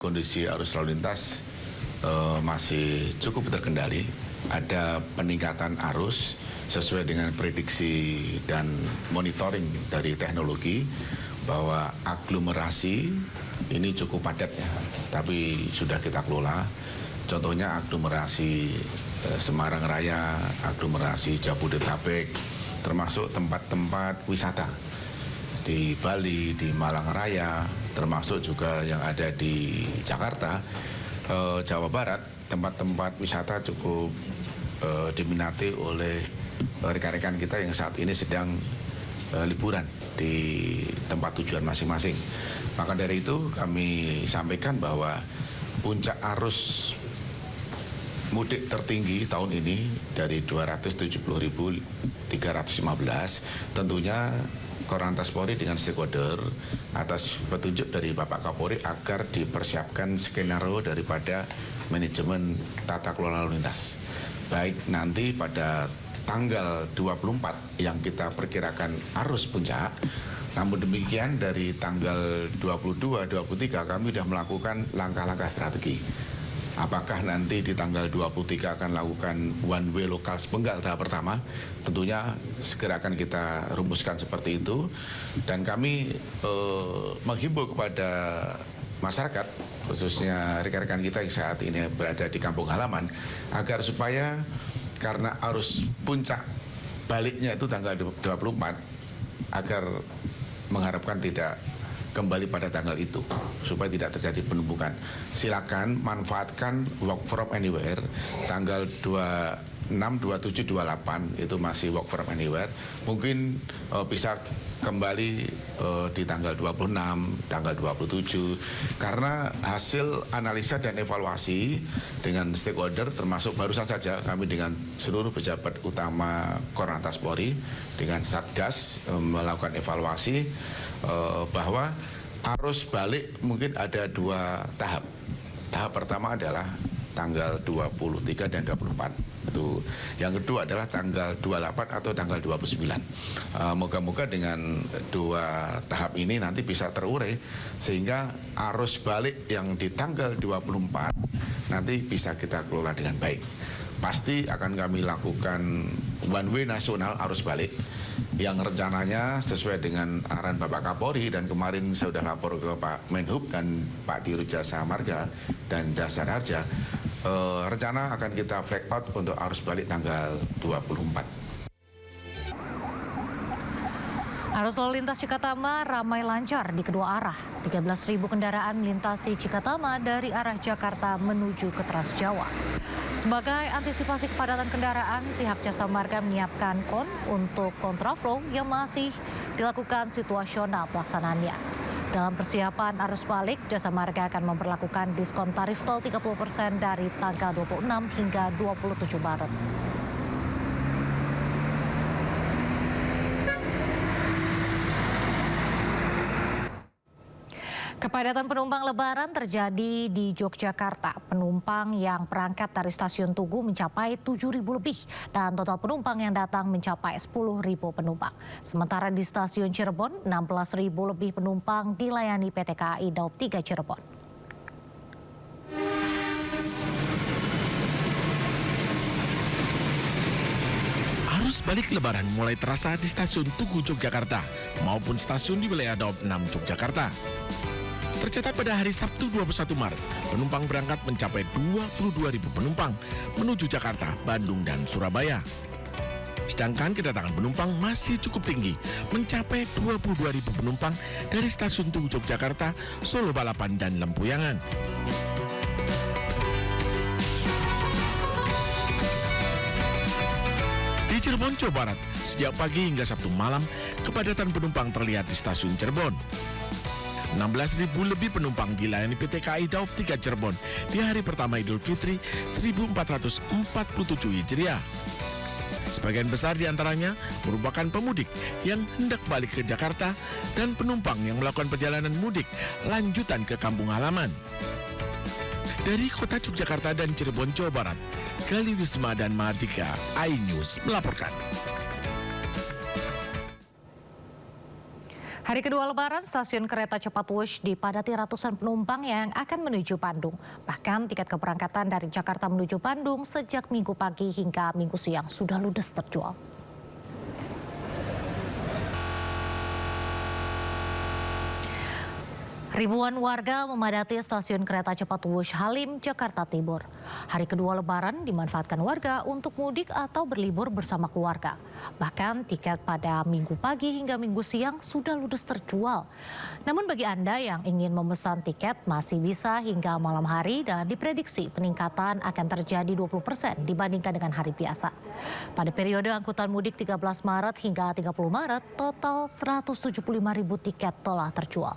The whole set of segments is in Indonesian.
Kondisi arus lalu lintas masih cukup terkendali. Ada peningkatan arus sesuai dengan prediksi dan monitoring dari teknologi bahwa aglomerasi ini cukup padat ya, tapi sudah kita kelola. Contohnya aglomerasi Semarang Raya, aglomerasi Jabodetabek, termasuk tempat-tempat wisata di Bali, di Malang Raya, termasuk juga yang ada di Jakarta, Jawa Barat, tempat-tempat wisata cukup diminati oleh rekan-rekan kita yang saat ini sedang liburan di tempat tujuan masing-masing. Maka dari itu kami sampaikan bahwa puncak arus mudik tertinggi tahun ini dari 270.315 tentunya Korlantas Polri dengan stakeholder atas petunjuk dari Bapak Kapolri agar dipersiapkan skenario daripada manajemen tata kelola lalu lintas. Baik nanti pada tanggal 24 yang kita perkirakan arus puncak, namun demikian dari tanggal 22, 23 kami sudah melakukan langkah-langkah strategi. Apakah nanti di tanggal 23 akan lakukan one way lokal sepenggal tahap pertama? Tentunya segera akan kita rumuskan seperti itu. Dan kami menghimbau kepada masyarakat, khususnya rekan-rekan kita yang saat ini berada di kampung halaman, agar supaya karena arus puncak baliknya itu tanggal 24, agar mengharapkan tidak kembali pada tanggal itu supaya tidak terjadi penumpukan. Silakan manfaatkan work from anywhere tanggal 26, 27, 28 itu masih work from anywhere. Mungkin bisa kembali di tanggal 26, tanggal 27 karena hasil analisa dan evaluasi dengan stakeholder termasuk barusan saja kami dengan seluruh pejabat utama Korlantas Polri dengan Satgas melakukan evaluasi bahwa arus balik mungkin ada dua tahap. Tahap pertama adalah tanggal 23 dan 24. Itu. Yang kedua adalah tanggal 28 atau tanggal 29. Moga-moga dengan dua tahap ini nanti bisa terurai sehingga arus balik yang di tanggal 24 nanti bisa kita kelola dengan baik. Pasti akan kami lakukan one way nasional arus balik yang rencananya sesuai dengan arahan Bapak Kapolri dan kemarin saya sudah lapor ke Pak Menhub dan Pak Dirut Jasa Marga dan Jasa Harja. Rencana akan kita flag out untuk arus balik tanggal 24. Arus lalu lintas Cikatama ramai lancar di kedua arah. 13.000 kendaraan melintasi Cikatama dari arah Jakarta menuju ke Trans Jawa. Sebagai antisipasi kepadatan kendaraan, pihak Jasa Marga menyiapkan kon untuk kontraflow yang masih dilakukan situasional pelaksanaannya. Dalam persiapan arus balik, Jasa Marga akan memperlakukan diskon tarif tol 30% dari tanggal 26 hingga 27 Maret. Kepadatan penumpang Lebaran terjadi di Yogyakarta. Penumpang yang berangkat dari stasiun Tugu mencapai 7.000 lebih dan total penumpang yang datang mencapai 10.000 penumpang. Sementara di stasiun Cirebon, 16.000 lebih penumpang dilayani PT KAI Daup 3 Cirebon. Arus balik Lebaran mulai terasa di stasiun Tugu Yogyakarta maupun stasiun di wilayah Daup 6 Yogyakarta. Tercatat pada hari Sabtu 21 Maret, penumpang berangkat mencapai 22.000 penumpang menuju Jakarta, Bandung, dan Surabaya. Sedangkan kedatangan penumpang masih cukup tinggi, mencapai 22.000 penumpang dari stasiun Tugu Yogyakarta, Solo Balapan, dan Lempuyangan. Di Cirebon, Jawa Barat, sejak pagi hingga Sabtu malam, kepadatan penumpang terlihat di stasiun Cirebon. 16.000 lebih penumpang dilayani PT KAI Daup 3 Cirebon di hari pertama Idul Fitri 1447 Hijriah. Sebagian besar diantaranya merupakan pemudik yang hendak balik ke Jakarta dan penumpang yang melakukan perjalanan mudik lanjutan ke kampung halaman. Dari kota Yogyakarta dan Cirebon, Jawa Barat, Gali Wisma dan Mahardika, iNews melaporkan. Hari kedua Lebaran, stasiun kereta cepat Wush dipadati ratusan penumpang yang akan menuju Bandung. Bahkan tiket keberangkatan dari Jakarta menuju Bandung sejak Minggu pagi hingga Minggu siang sudah ludes terjual. Ribuan warga memadati stasiun kereta cepat Wush Halim, Jakarta Timur. Hari kedua Lebaran dimanfaatkan warga untuk mudik atau berlibur bersama keluarga. Bahkan tiket pada Minggu pagi hingga Minggu siang sudah ludes terjual. Namun bagi Anda yang ingin memesan tiket masih bisa hingga malam hari dan diprediksi peningkatan akan terjadi 20% dibandingkan dengan hari biasa. Pada periode angkutan mudik 13 Maret hingga 30 Maret, total 175.000 tiket telah terjual.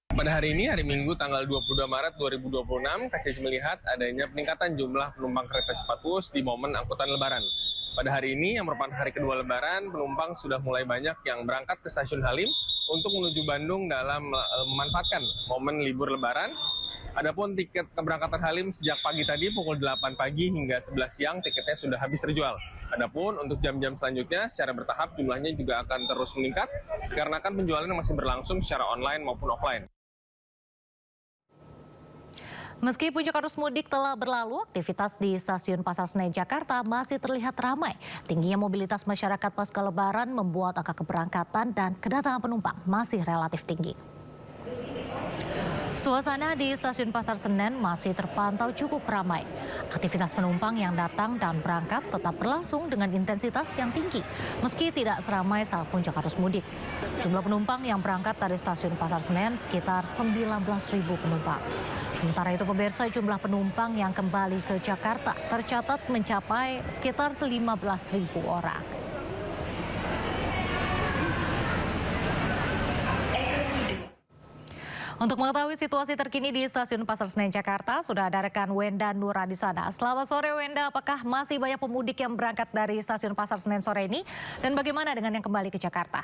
Pada hari ini, hari Minggu tanggal 22 Maret 2026, KCS melihat adanya peningkatan jumlah penumpang kereta cepat Wush di momen angkutan Lebaran. Pada hari ini, yang merupakan hari kedua Lebaran, penumpang sudah mulai banyak yang berangkat ke stasiun Halim untuk menuju Bandung dalam memanfaatkan momen libur Lebaran. Adapun tiket keberangkatan Halim sejak pagi tadi pukul 8 pagi hingga 11 siang tiketnya sudah habis terjual. Adapun untuk jam-jam selanjutnya secara bertahap jumlahnya juga akan terus meningkat karena kan penjualan masih berlangsung secara online maupun offline. Meski puncak arus mudik telah berlalu, aktivitas di Stasiun Pasar Senen Jakarta masih terlihat ramai. Tingginya mobilitas masyarakat pasca Lebaran membuat angka keberangkatan dan kedatangan penumpang masih relatif tinggi. Suasana di Stasiun Pasar Senen masih terpantau cukup ramai. Aktivitas penumpang yang datang dan berangkat tetap berlangsung dengan intensitas yang tinggi, meski tidak seramai saat puncak arus mudik. Jumlah penumpang yang berangkat dari Stasiun Pasar Senen sekitar 19.000 penumpang. Sementara itu pemirsa, jumlah penumpang yang kembali ke Jakarta tercatat mencapai sekitar 15.000 orang. Untuk mengetahui situasi terkini di Stasiun Pasar Senen Jakarta, sudah ada rekan Wenda Nura di sana. Selamat sore Wenda, apakah masih banyak pemudik yang berangkat dari Stasiun Pasar Senen sore ini? Dan bagaimana dengan yang kembali ke Jakarta?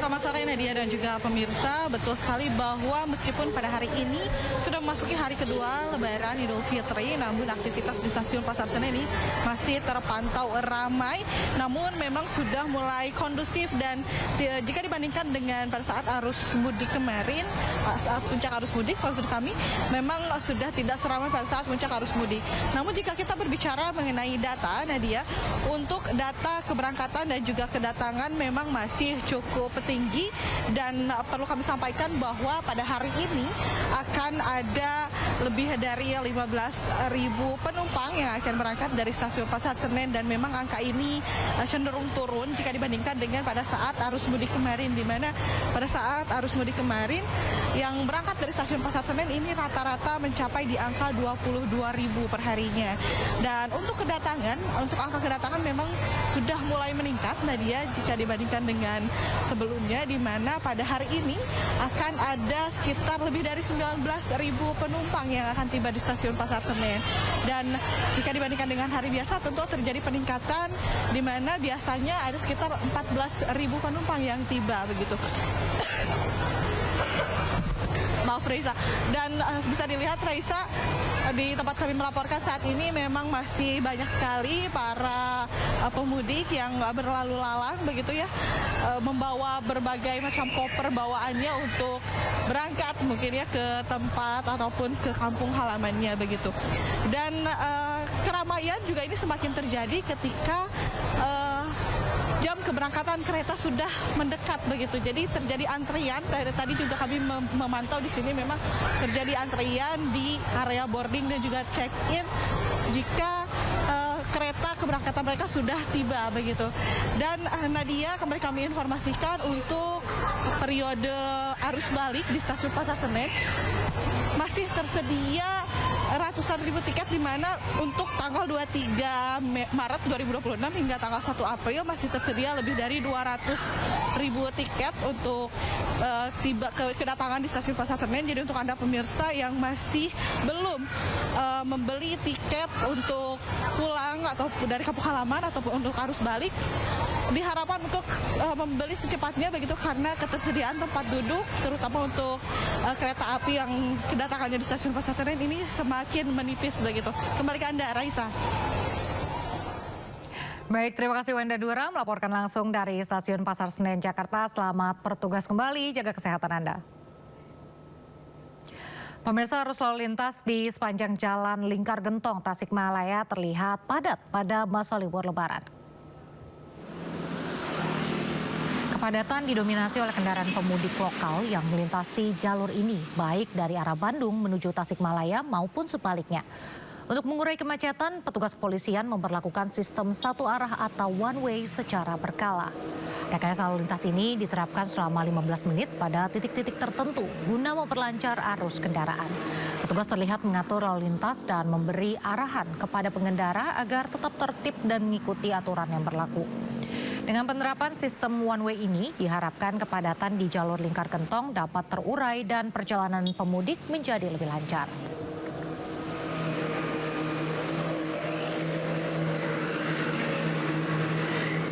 Selamat sore Nadia dan juga pemirsa. Betul sekali bahwa meskipun pada hari ini sudah memasuki hari kedua Lebaran Idul Fitri, namun aktivitas di Stasiun Pasar Senen ini masih terpantau ramai. Namun memang sudah mulai kondusif dan jika dibandingkan dengan pada saat arus mudik kemarin, saat puncak arus mudik maksud kami, memang sudah tidak seramai pada saat puncak arus mudik. Namun jika kita berbicara mengenai data Nadia, untuk data keberangkatan dan juga kedatangan memang masih cukup tinggi dan perlu kami sampaikan bahwa pada hari ini akan ada lebih dari 15.000 penumpang yang akan berangkat dari Stasiun Pasar Senen dan memang angka ini cenderung turun jika dibandingkan dengan pada saat arus mudik kemarin, di mana pada saat arus mudik kemarin yang berangkat dari Stasiun Pasar Senen ini rata-rata mencapai di angka 22.000 per harinya. Dan untuk angka kedatangan memang sudah mulai meningkat Nadia jika dibandingkan dengan sebelumnya, di mana pada hari ini akan ada sekitar lebih dari 19.000 penumpang yang akan tiba di Stasiun Pasar Senen. Dan jika dibandingkan dengan hari biasa tentu terjadi peningkatan, di mana biasanya ada sekitar 14.000 penumpang yang tiba begitu. Maaf Raisa. Dan bisa dilihat Raisa, di tempat kami melaporkan saat ini memang masih banyak sekali para pemudik yang berlalu lalang begitu ya, membawa berbagai macam koper bawaannya untuk berangkat mungkin ya ke tempat ataupun ke kampung halamannya begitu. Dan keramaian juga ini semakin terjadi ketika jam keberangkatan kereta sudah mendekat begitu. Jadi terjadi antrian. Tadi juga kami memantau di sini memang terjadi antrian di area boarding dan juga check-in jika kereta keberangkatan mereka sudah tiba begitu. Dan Nadia, kembali kami informasikan untuk periode arus balik di Stasiun Pasar Senen masih tersedia ratusan ribu tiket, di mana untuk tanggal 23 Maret 2026 hingga tanggal 1 April masih tersedia lebih dari 200.000 tiket untuk kedatangan di Stasiun Pasar Senen. Jadi untuk Anda pemirsa yang masih belum membeli tiket untuk pulang atau dari kampung halaman ataupun untuk arus balik, diharapkan untuk membeli secepatnya begitu, karena ketersediaan tempat duduk terutama untuk kereta api yang kedatangannya di Stasiun Pasar Senen ini semakin menipis begitu. Kembali ke Anda, Raisa. Baik, terima kasih Wenda Dura melaporkan langsung dari Stasiun Pasar Senen, Jakarta. Selamat bertugas kembali, jaga kesehatan Anda. Pemirsa, arus lalu lintas di sepanjang Jalan Lingkar Gentong, Tasikmalaya terlihat padat pada masa libur Lebaran. Kepadatan didominasi oleh kendaraan pemudik lokal yang melintasi jalur ini, baik dari arah Bandung menuju Tasikmalaya maupun sebaliknya. Untuk mengurai kemacetan, petugas kepolisian memperlakukan sistem satu arah atau one way secara berkala. Rekayasa lalu lintas ini diterapkan selama 15 menit pada titik-titik tertentu guna memperlancar arus kendaraan. Petugas terlihat mengatur lalu lintas dan memberi arahan kepada pengendara agar tetap tertib dan mengikuti aturan yang berlaku. Dengan penerapan sistem one way ini, diharapkan kepadatan di jalur Lingkar Gentong dapat terurai dan perjalanan pemudik menjadi lebih lancar.